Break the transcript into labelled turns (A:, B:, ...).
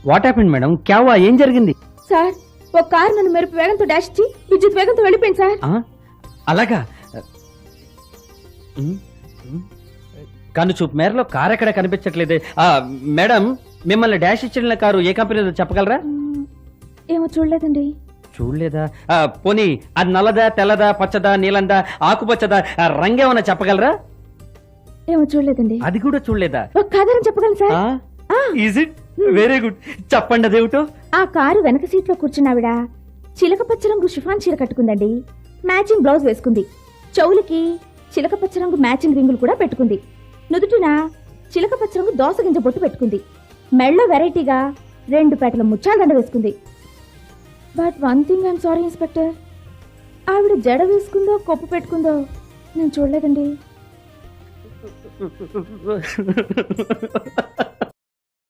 A: What happened madam? క్యావా, ఏం జరిగింది?
B: Sir, ఒక కారు నన్ను మెరుపు వేగంతో డాష్ ఇచ్చి విద్యుత్ వేగంతో వెళ్ళిపోయింది సార్.
A: అలాగా? కను చూపు మేరలో కారు ఎక్కడ కనిపించట్లేదే. మేడం, మిమ్మల్ని డాష్ ఇచ్చిన కారు ఏ కంపెనీదో చెప్పగలరా?
B: ఏమో చూడలేదండి.
A: చూడలేదా? పోనీ అది నల్లదా, తెల్లదా, పచ్చదా, నీలందా, ఆకుపచ్చదా, రంగేమన్నా చెప్పగలరా?
B: ఏమో చూడలేదండి.
A: అది కూడా చూడలేదా?
B: ఒక కాదని చెప్పగలను sir.
A: Is it? Very good, చెప్పండి అదేమిటో.
B: ఆ కారు వెనక సీట్ లో కూర్చున్నావిడ చిలక పచ్చ రంగు షిఫాన్ చీర కట్టుకుందండి. మ్యాచింగ్ బ్లౌజ్ వేసుకుంది. చెవులకి చిలక పచ్చ రంగు మ్యాచింగ్ రింగులు కూడా పెట్టుకుంది. నుదుటిన చిలక పచ్చ రంగు దోస గింజ బొట్టు పెట్టుకుంది. మెళ్ళ వెరైటీగా 2 పేటల ముత్యాల దండ వేసుకుంది. But one thing I'm sorry inspector, ఆవిడ జడ వేసుకుందో కొప్పు పెట్టుకుందో నేను చూడలేదండి.